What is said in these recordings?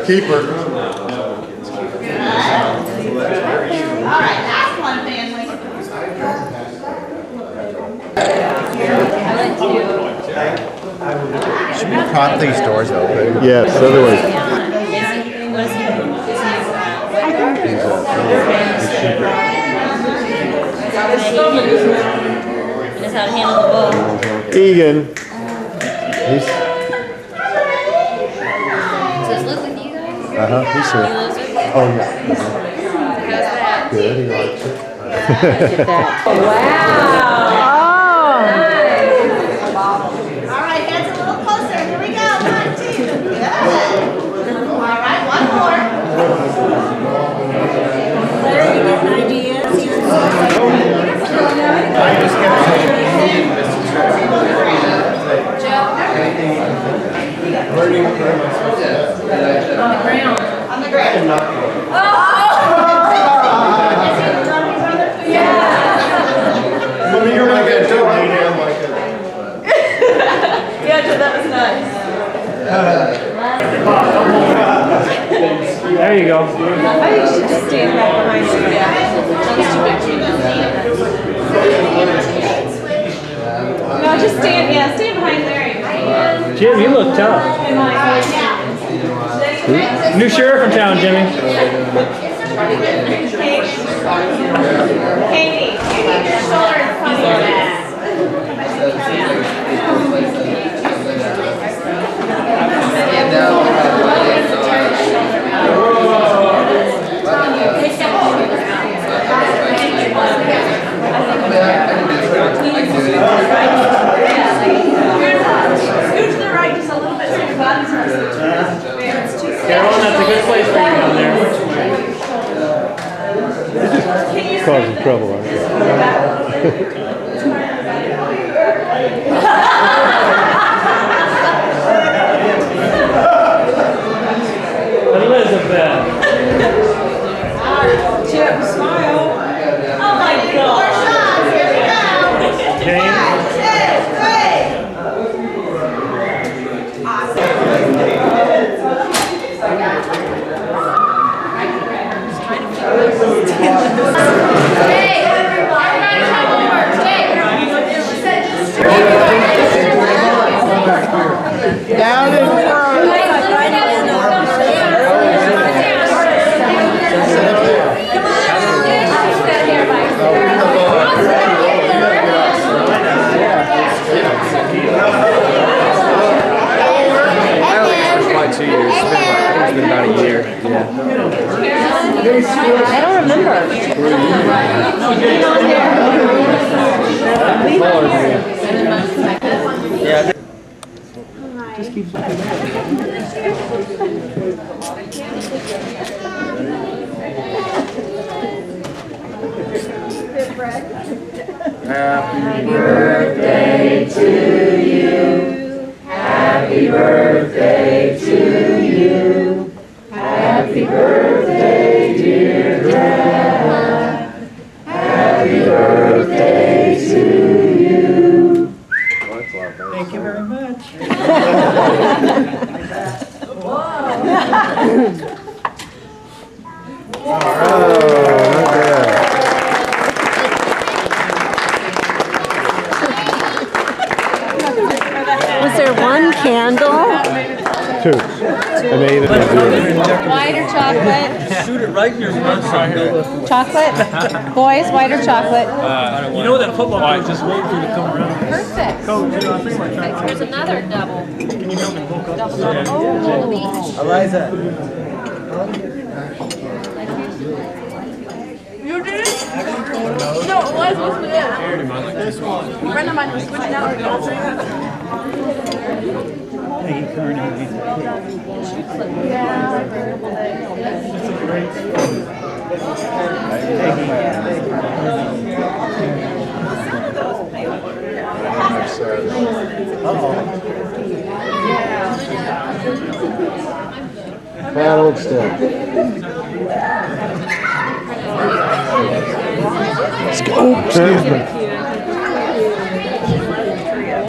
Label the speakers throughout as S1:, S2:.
S1: Keeper.
S2: All right, last one, family.
S1: Should we prop these doors open?
S3: Yes, otherwise.
S4: That's how to handle the ball.
S3: Egan. He's,
S4: Does Luke with you guys?
S3: he's here.
S4: He lives with you?
S3: Oh, yeah.
S4: How's that?
S3: Good, he likes it.
S2: All right, heads a little closer. Here we go. 1, 2. Good. All right, one more. On the ground.
S1: You're not gonna do it.
S2: Yeah, that was nice.
S5: There you go.
S2: I should just stand right behind you. Yeah. No, just stand. Yeah, stand behind Larry.
S5: Jim, you look tough. New sheriff in town, Jimmy.
S2: Katie, you need your shoulder in front of your neck. Scoot to the right just a little bit so your body's not
S5: Carolyn, that's a good place for you down there.
S3: Causing trouble, aren't you?
S5: Elizabeth.
S2: Chip, smile. Oh my God. More shots. Here we go.
S5: Jane.
S2: 5, 6, 3. Hey, everybody, come over.
S1: Down in
S6: Probably 2 years. It's been about a year. Yeah.
S4: I don't remember.
S6: Yeah. Happy birthday to you. Happy birthday to you. Happy birthday, dear Dad. Happy birthday to you.
S5: Thank you very much.
S7: Was there one candle?
S3: 2. And they even do
S7: White or chocolate?
S6: Shoot it right in your front right here.
S7: Chocolate? Boys, white or chocolate?
S5: You know that football guy just waiting for you to come around.
S7: Perfect.
S5: Coach, you know, I think my trying
S4: There's another double.
S5: Can you help me bulk up?
S4: Double each.
S6: Eliza.
S2: You did it? No, it was. Listen to this. A friend of mine was switching out her
S3: Bad old stuff. Oh, excuse me.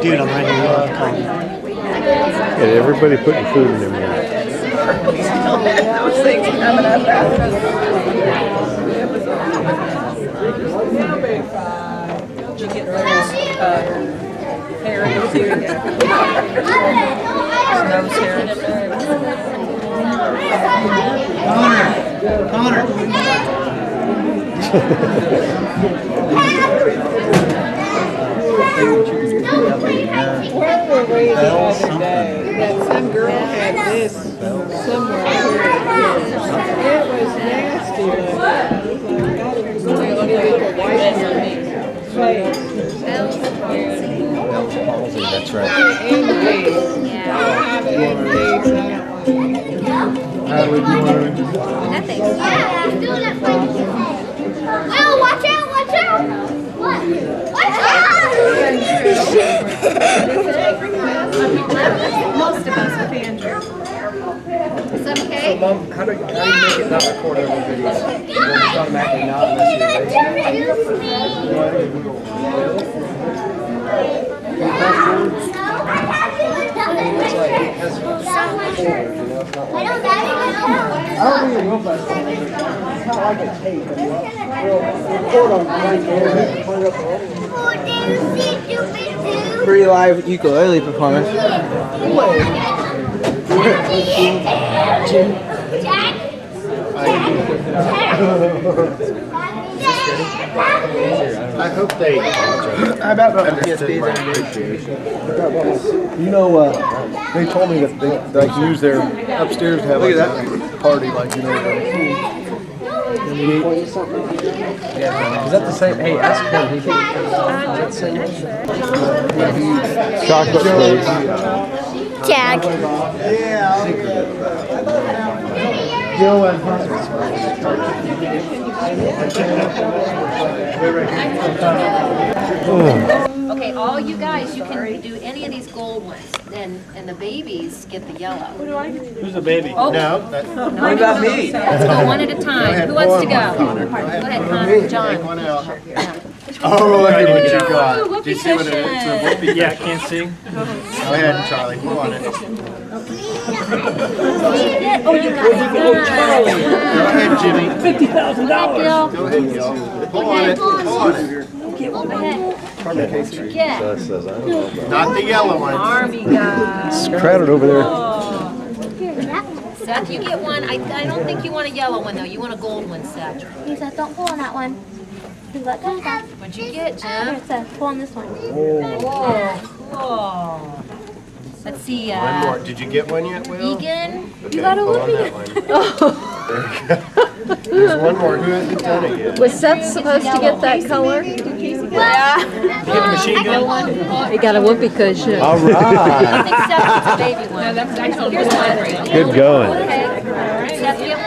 S5: Dude, I'm ready to
S3: Yeah, everybody putting food in their mouth.
S8: Those things coming up after. Did you get Rose hair in too? Nose hair.
S1: Connor.
S8: Where were we the other day? That some girl had this somewhere here. It was nasty looking.
S1: That's right.
S4: Nothing.
S2: Oh, watch out, watch out! What? Watch out!
S8: Most of us with Andrew.
S4: Is that okay?
S6: Mom, how do you make it not record over video? It's automatically not Free live ukulele performance.
S1: I hope they
S6: How about
S1: understood my appreciation.
S3: You know, they told me that they like use their upstairs to have like a party, like you know.
S6: Is that the same? Hey, ask him. He can.
S3: Chocolate flakes.
S2: Jag.
S4: Okay, all you guys, you can do any of these gold ones, and the babies get the yellow.
S5: Who's the baby?
S4: Oh,
S1: No, that,
S6: What about me?
S4: let's go one at a time. Who wants to go? Go ahead, Connor.
S1: take
S4: John.
S1: one out. Oh, look at what you got.
S4: Ooh,
S1: Do you see what it is? It's a whoopee.
S5: Yeah, can't see.
S1: Go ahead, Charlie. Pull on it. Go
S4: Oh, you got it.
S1: ahead, Jimmy.
S5: $50,000.
S1: Go ahead, Gil. Pull on it. Pull on it.
S4: Go ahead. Yeah.
S1: Not the yellow one.
S8: Army guy.
S3: It's crowded over there.
S4: Seth, you get one. I don't think you want a yellow one, though. You want a gold one, Seth.
S2: Seth, don't pull on that one. Let go, Seth.
S4: What'd you get, Jim?
S2: Seth, pull on this one.
S4: Whoa, cool. Let's see,
S1: One more. Did you get one yet, Will?
S4: Egan.
S1: Okay,
S4: You got a
S1: pull on
S4: whoopee.
S1: that one. There you go. There's one more. Who hasn't done it yet?
S7: Was Seth supposed to get that color?
S5: Get a machine gun.
S7: He got a whoopee cushion.
S3: All
S4: I
S3: right.
S4: think Seth gets a baby one. Here's one.
S3: Good going.
S4: Okay. Seth, get one.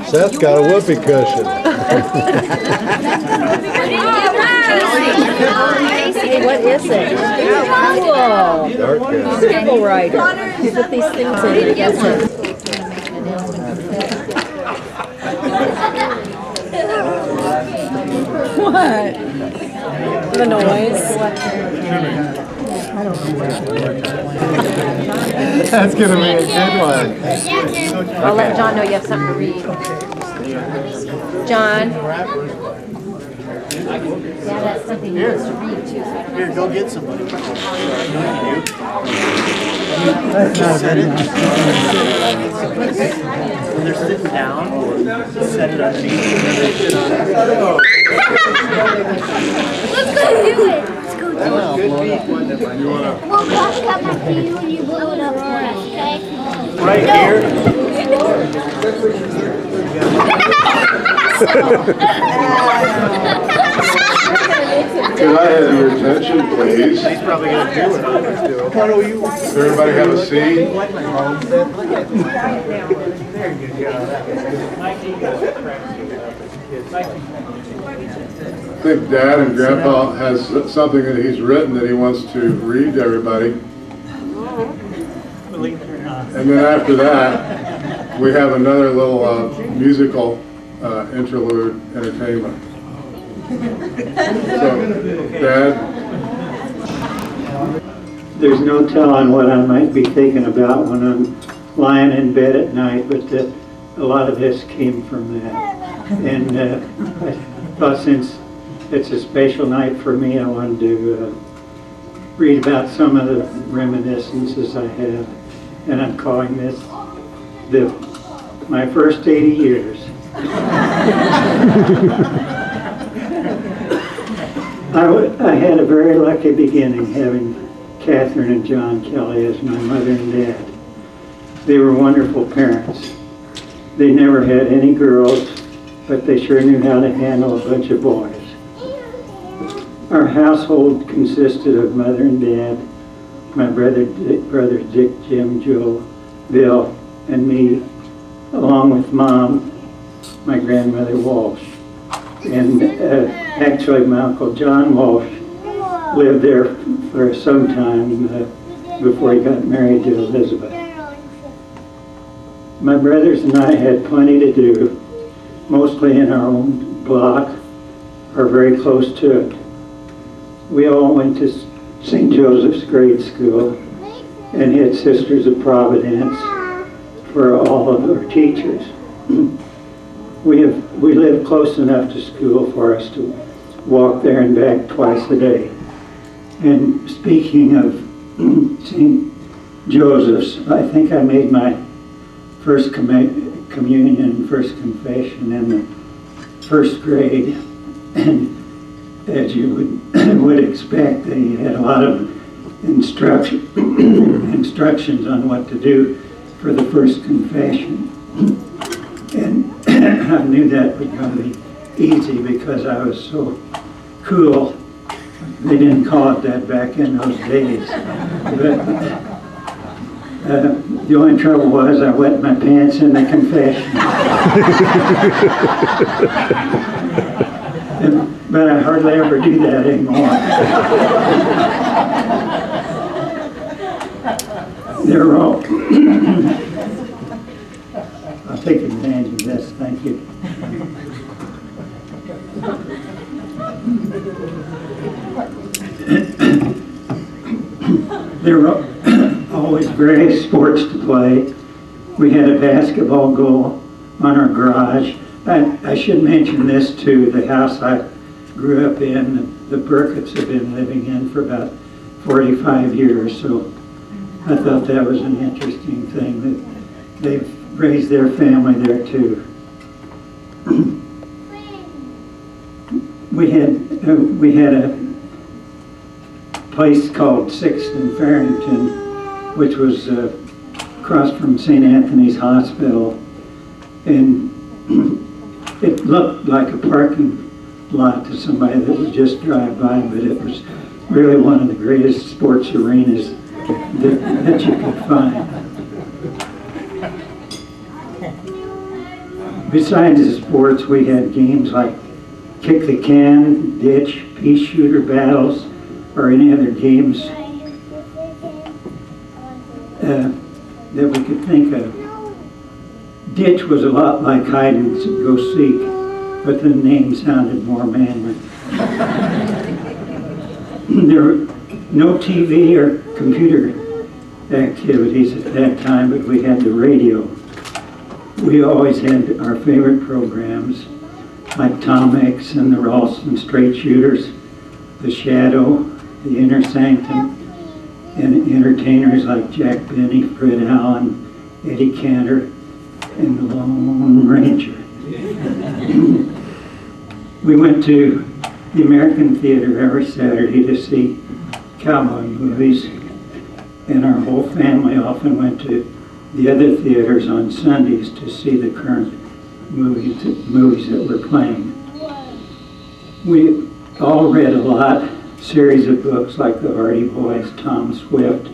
S3: Seth's got a whoopee cushion.
S7: Hey, what is it? Cool.
S3: Dark guy.
S7: Civil rider. You put these things in it.
S4: Get one.
S7: What? The noise.
S1: That's gonna be a good one.
S7: I'll let John know you have something to read. John.
S4: Yeah, that's something he wants to read, too.
S1: Here, go get somebody. You. Set it. When they're sitting down, set it underneath. And then they sit on it.
S2: Let's go do it. Let's go do it. We'll come up to you when you blow it up for us, okay?
S1: Right here.
S9: Could I have your attention, please?
S1: He's probably gonna do it.
S9: Does everybody have a seat? I think Dad and Grandpa has something that he's written that he wants to read to everybody. And then after that, we have another little musical interlude entertainment. So, Dad,
S10: there's no telling what I might be thinking about when I'm lying in bed at night, but a lot of this came from that. And I thought since it's a special night for me, I wanted to read about some of the reminiscences I have. And I'm calling this my first 80 years. I had a very lucky beginning having Catherine and John Kelly as my mother and dad. They were wonderful parents. They never had any girls, but they sure knew how to handle a bunch of boys. Our household consisted of mother and dad, my brothers Dick, Jim, Joe, Bill, and me, along with Mom, my grandmother Walsh. And actually my Uncle John Walsh lived there for some time before he got married to Elizabeth. My brothers and I had plenty to do, mostly in our own block or very close to it. We all went to St. Joseph's grade school and had Sisters of Providence for all of our teachers. We lived close enough to school for us to walk there and back twice a day. And speaking of St. Joseph's, I think I made my first communion and first confession in the first grade. And as you would expect, they had a lot of instructions on what to do for the first confession. And I knew that was going to be easy because I was so cool. They didn't call it that back in those days. But the only trouble was I wet my pants in the confession. But I hardly ever do that anymore. They're all... I'll take advantage of this, thank you. There were always various sports to play. We had a basketball goal on our garage. I should mention this too, the house I grew up in, the Burketts have been living in for about 45 years, so I thought that was an interesting thing that they've raised their family there too. We had a place called 6th and Farrington, which was across from St. Anthony's Hospital, and it looked like a parking lot to somebody that would just drive by, but it was really one of the greatest sports arenas that you could find. Besides the sports, we had games like kick the can, ditch, pea shooter battles, or any other games that we could think of. Ditch was a lot like hide and go seek, but the name sounded more manly. There were no TV or computer activities at that time, but we had the radio. We always had our favorite programs, like Tom Mix and the Ralston Straight Shooters, The Shadow, The Inner Sanctum, and entertainers like Jack Benny, Fred Allen, Eddie Cantor, and the Lone Ranger. We went to the American Theater every Saturday to see cowboy movies, and our whole family often went to the other theaters on Sundays to see the current movies that were playing. We all read a lot, series of books like The Hardy Boys, Tom Swift,